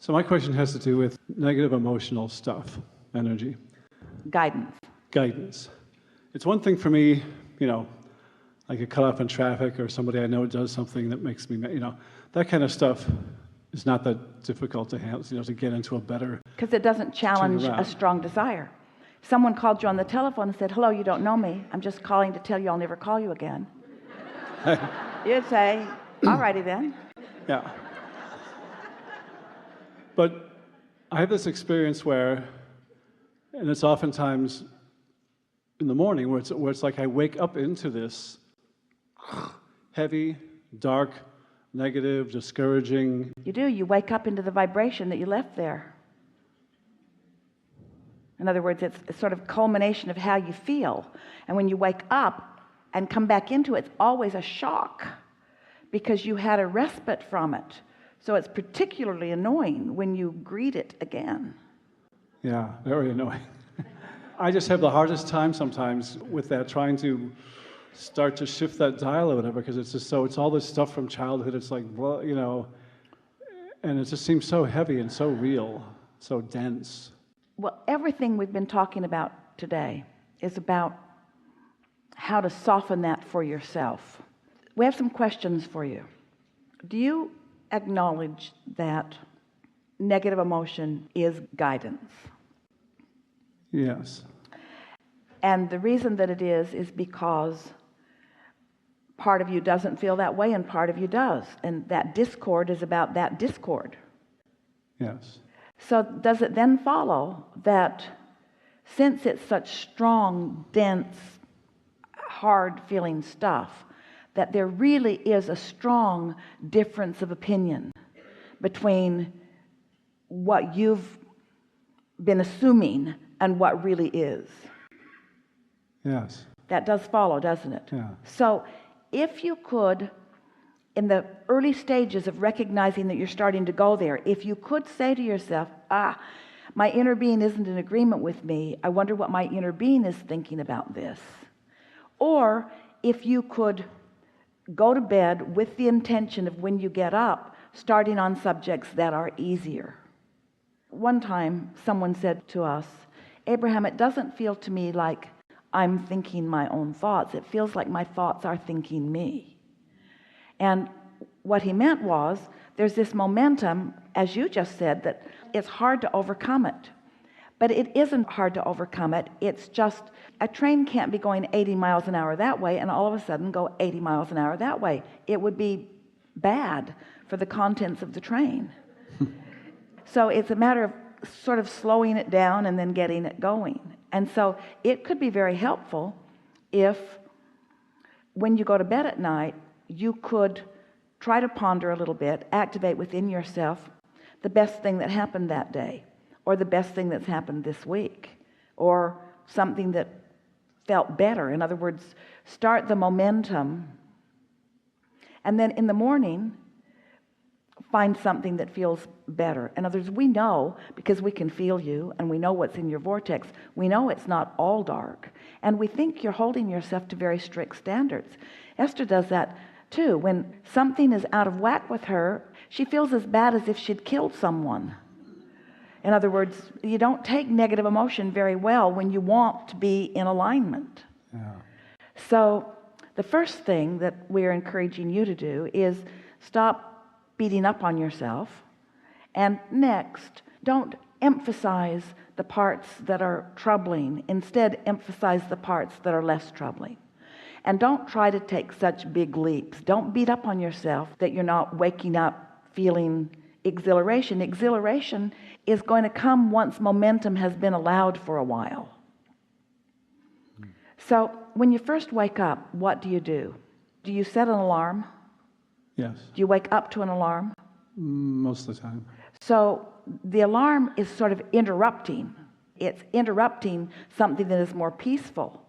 So my question has to do with negative emotional stuff, energy. Guidance. It's one thing for me, I get cut off in traffic or somebody I know does something that makes me, that kind of stuff is not that difficult to handle, to get into a better... Because it doesn't challenge a strong desire. If someone called you on the telephone and said, hello, you don't know me. I'm just calling to tell you I'll never call you again. You'd say, all righty then. Yeah. But I have this experience where, and it's oftentimes in the morning, where it's like I wake up into this heavy, dark, negative, discouraging. You do. You wake up into the vibration that you left there. In other words, it's a sort of culmination of how you feel. And when you wake up and come back into it, it's always a shock because you had a respite from it. So it's particularly annoying when you greet it again. Yeah, very annoying. I just have the hardest time sometimes with that, trying to start to shift that dial or whatever, because it's just it's all this stuff from childhood. It's like, well, and it just seems so heavy and so real, so dense. Well, everything we've been talking about today is about how to soften that for yourself. We have some questions for you. Do you acknowledge that negative emotion is guidance? Yes. And the reason that it is because part of you doesn't feel that way and part of you does. And that discord is about that discord. Yes. So does it then follow that since it's such strong, dense, hard feeling stuff, that there really is a strong difference of opinion between what you've been assuming and what really is? Yes. That does follow, doesn't it? Yeah. So if you could, in the early stages of recognizing that you're starting to go there, if you could say to yourself, my inner being isn't in agreement with me, I wonder what my inner being is thinking about this. Or if you could go to bed with the intention of when you get up, starting on subjects that are easier. One time someone said to us, Abraham, it doesn't feel to me like I'm thinking my own thoughts. It feels like my thoughts are thinking me. And what he meant was there's this momentum, as you just said, that it's hard to overcome it. But it isn't hard to overcome it. It's just a train can't be going 80 miles an hour that way and all of a sudden go 80 miles an hour that way. It would be bad for the contents of the train. So it's a matter of sort of slowing it down and then getting it going. And so it could be very helpful if when you go to bed at night, you could try to ponder a little bit, activate within yourself the best thing that happened that day, or the best thing that's happened this week, or something that felt better. In other words, start the momentum, and then in the morning find something that feels better. In other words, we know, because we can feel you and we know what's in your vortex, we know it's not all dark, and we think you're holding yourself to very strict standards. Esther does that too. When something is out of whack with her, she feels as bad as if she'd killed someone. In other words, you don't take negative emotion very well when you want to be in alignment. Yeah. So the first thing that we're encouraging you to do is stop beating up on yourself. And next, don't emphasize the parts that are troubling. Instead, emphasize the parts that are less troubling. And don't try to take such big leaps. Don't beat up on yourself that you're not waking up feeling exhilaration. Exhilaration is going to come once momentum has been allowed for a while. So when you first wake up, what do? Do you set an alarm? Yes. Do you wake up to an alarm? Most of the time. So the alarm is sort of interrupting. It's interrupting something that is more peaceful.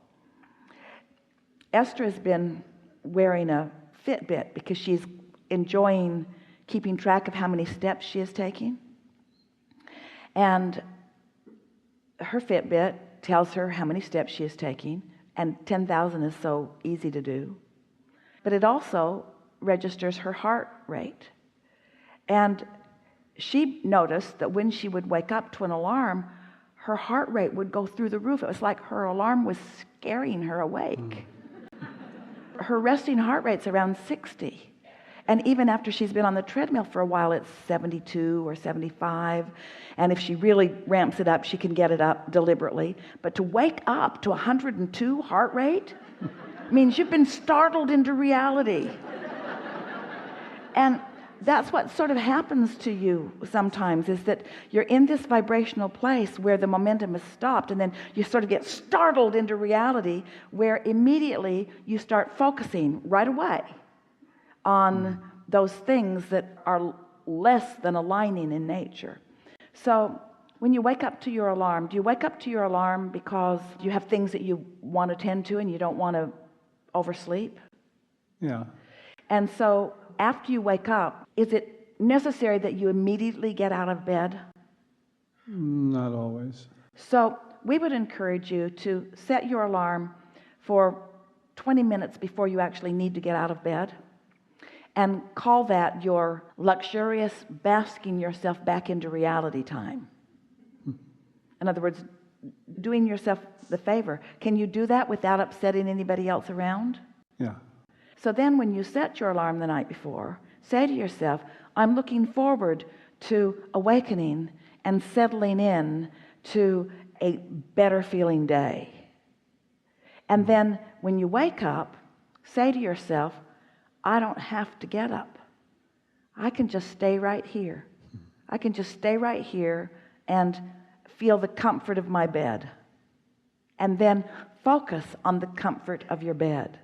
Esther has been wearing a Fitbit because she's enjoying keeping track of how many steps she is taking. And her Fitbit tells her how many steps she is taking, and 10,000 is so easy to do. But it also registers her heart rate. And she noticed that when she would wake up to an alarm, her heart rate would go through the roof. It was like her alarm was scaring her awake. Her resting heart rate's around 60. And even after she's been on the treadmill for a while, it's 72 or 75. And if she really ramps it up, she can get it up deliberately. But to wake up to 102 heart rate means you've been startled into reality. And that's what sort of happens to you sometimes, is that you're in this vibrational place where the momentum has stopped, and then you sort of get startled into reality, where immediately you start focusing right away on those things that are less than aligning in nature. So when you wake up to your alarm, do you wake up to your alarm because you have things that you want to tend to and you don't want to oversleep? Yeah. And so after you wake up, is it necessary that you immediately get out of bed? Not always. So we would encourage you to set your alarm for 20 minutes before you actually need to get out of bed, and call that your luxurious basking yourself back into reality time. In other words, doing yourself the favor. Can you do that without upsetting anybody else around? Yeah. So then when you set your alarm the night before, say to yourself, I'm looking forward to awakening and settling in to a better feeling day. And then when you wake up, say to yourself, I don't have to get up. I can just stay right here. I can just stay right here and feel the comfort of my bed. And then focus on the comfort of your bed,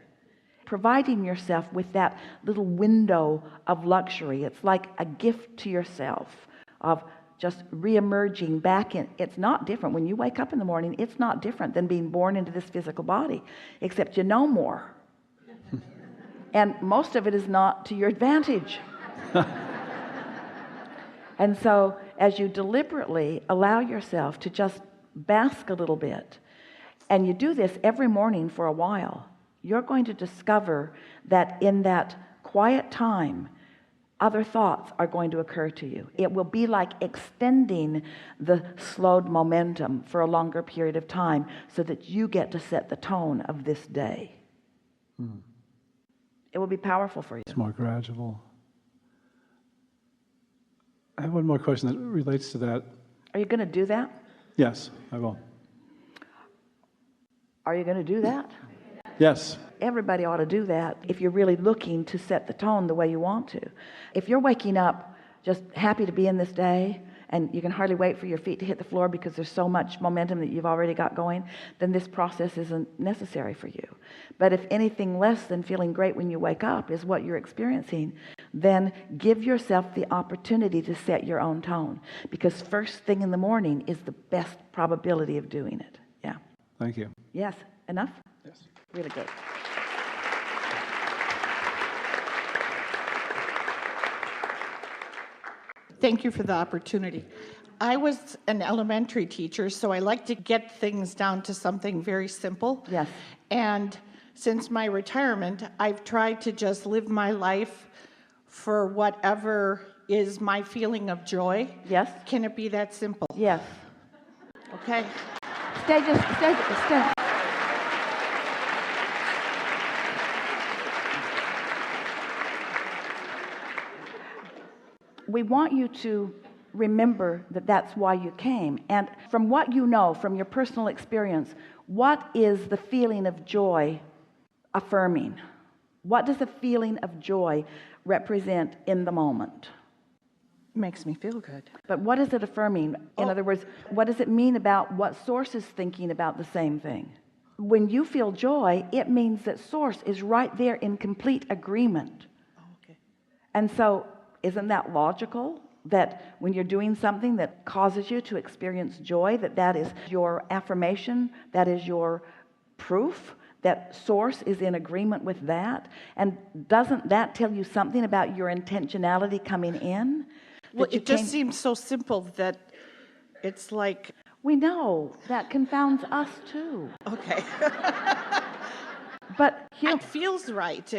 providing yourself with that little window of luxury. It's like a gift to yourself of just re-emerging back in. It's not different. When you wake up in the morning, it's not different than being born into this physical body, except you know more. And most of it is not to your advantage. And so as you deliberately allow yourself to just bask a little bit, and you do this every morning for a while, you're going to discover that in that quiet time, other thoughts are going to occur to you. It will be like extending the slowed momentum for a longer period of time so that you get to set the tone of this day. It will be powerful for you. It's more gradual. I have one more question that relates to that. Are you going to do that? Yes, I will. Are you going to do that? Yes. Everybody ought to do that if you're really looking to set the tone the way you want to. If you're waking up just happy to be in this day, and you can hardly wait for your feet to hit the floor because there's so much momentum that you've already got going, then this process isn't necessary for you. But if anything less than feeling great when you wake up is what you're experiencing, then give yourself the opportunity to set your own tone, because first thing in the morning is the best probability of doing it. Yeah. Thank you. Yes. Enough? Yes. Really good. Thank you for the opportunity. I was an elementary teacher, so I like to get things down to something very simple. Yes. And since my retirement, I've tried to just live my life for whatever is my feeling of joy. Yes. Can it be that simple? Yes. Okay. Stay. We want you to remember that that's why you came. And from what you know, from your personal experience, what is the feeling of joy affirming? What does the feeling of joy represent in the moment? Makes me feel good. But what is it affirming? In other words, what does it mean about what Source is thinking about the same thing? When you feel joy, it means that Source is right there in complete agreement. Okay. And so isn't that logical, that when you're doing something that causes you to experience joy, that is your affirmation, that is your proof that Source is in agreement with that? And doesn't that tell you something about your intentionality coming in? Well, it just seems so simple that it's like... We know that confounds us too. Okay. But here, it feels right,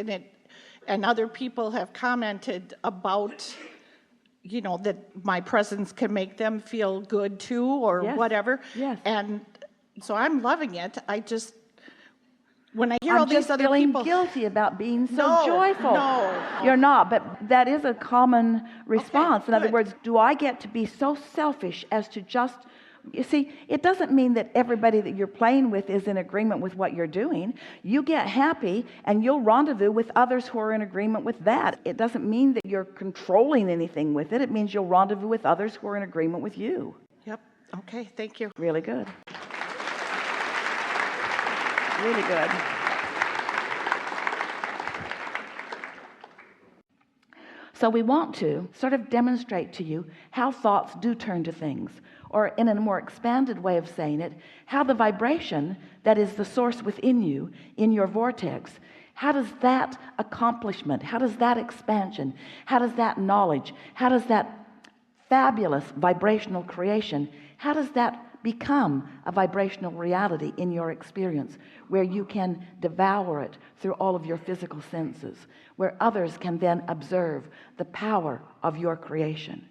and other people have commented about you know, that my presence can make them feel good too, or Yes. whatever. Yes. And so I'm loving it. I just, when I hear all I'm these just other feeling people, guilty about being so No, joyful. no. You're not, but that is a common response. In other good. words, do I get to be so selfish as to just, you see, it doesn't mean that everybody that you're playing with is in agreement with what you're doing. You get happy and you'll rendezvous with others who are in agreement with that. It doesn't mean that you're controlling anything with it. It means you'll rendezvous with others who are in agreement with you. Yep. Okay. Thank you. Really good. Really good. So we want to sort of demonstrate to you how thoughts do turn to things, or in a more expanded way of saying it, how the vibration that is the source within you, in your vortex, how does that accomplishment, how does that expansion, how does that knowledge, how does that fabulous vibrational creation, how does that become a vibrational reality in your experience, where you can devour it through all of your physical senses, where others can then observe the power of your creation?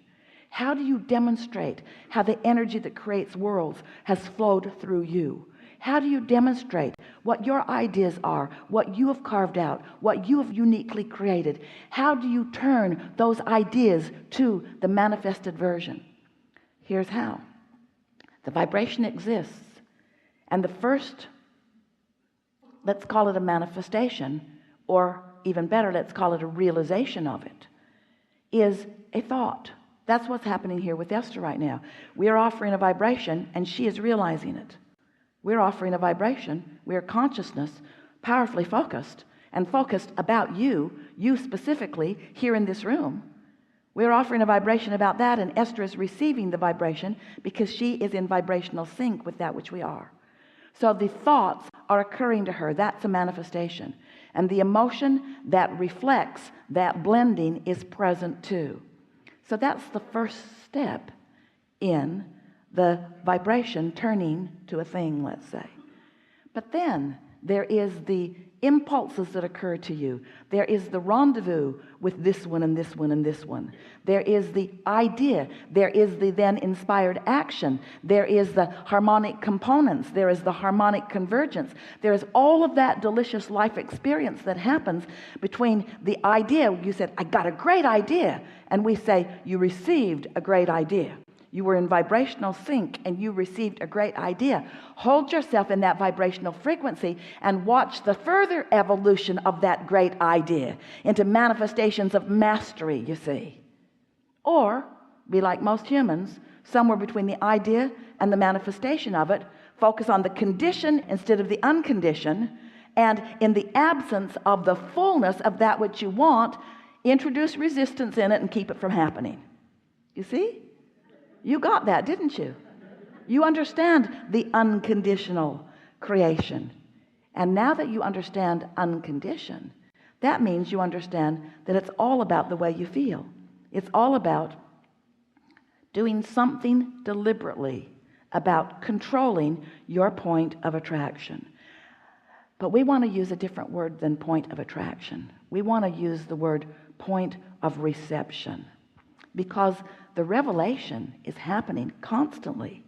How do you demonstrate how the energy that creates worlds has flowed through you? How do you demonstrate what your ideas are, what you have carved out, what you have uniquely created? How do you turn those ideas to the manifested version? Here's how. The vibration exists, and the first, let's call it a manifestation, or even better, let's call it a realization of it, is a thought. That's what's happening here with Esther right now. We are offering a vibration, and she is realizing it. We're offering a vibration. We are consciousness, powerfully focused, and focused about you specifically here in this room. We're offering a vibration about that, and Esther is receiving the vibration because she is in vibrational sync with that which we are. So the thoughts are occurring to her. That's a manifestation. And the emotion that reflects that blending is present too. So that's the first step in the vibration turning to a thing, let's say. But then there is the impulses that occur to you. There is the rendezvous with this one and this one and this one. There is the idea. There is the then inspired action. There is the harmonic components. There is the harmonic convergence. There is all of that delicious life experience that happens between the idea. You said, I got a great idea. And we say, you received a great idea. You were in vibrational sync and you received a great idea. Hold yourself in that vibrational frequency and watch the further evolution of that great idea into manifestations of mastery, you see. Or be like most humans, somewhere between the idea and the manifestation of it, focus on the condition instead of the unconditioned, and in the absence of the fullness of that which you want, introduce resistance in it and keep it from happening. You see? You got that, didn't you? You understand the unconditional creation. And now that you understand unconditioned, that means you understand that it's all about the way you feel. It's all about doing something deliberately about controlling your point of attraction. But we want to use a different word than point of attraction. We want to use the word point of reception, because the revelation is happening constantly.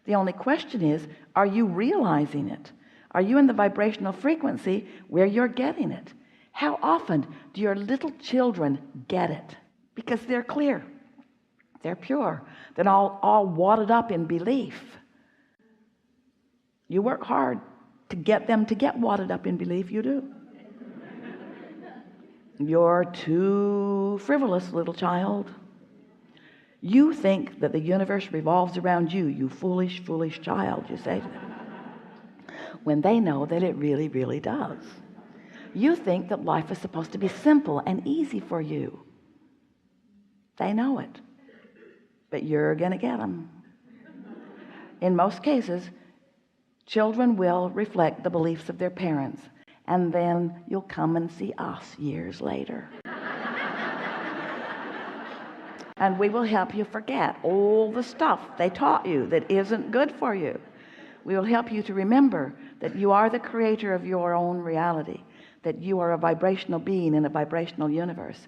The only question is, are you realizing it? Are you in the vibrational frequency where you're getting it? How often do your little children get it? Because they're clear, they're pure, they're all wadded up in belief. You work hard to get them to get wadded up in belief, you do. You're too frivolous, little child. You think that the universe revolves around you, you foolish, foolish child, you say to them, when they know that it really, really does. You think that life is supposed to be simple and easy for you. They know it, but you're going to get them. In most cases, children will reflect the beliefs of their parents, and then you'll come and see us years later. And we will help you forget all the stuff they taught you that isn't good for you. We will help you to remember that you are the creator of your own reality, that you are a vibrational being in a vibrational universe.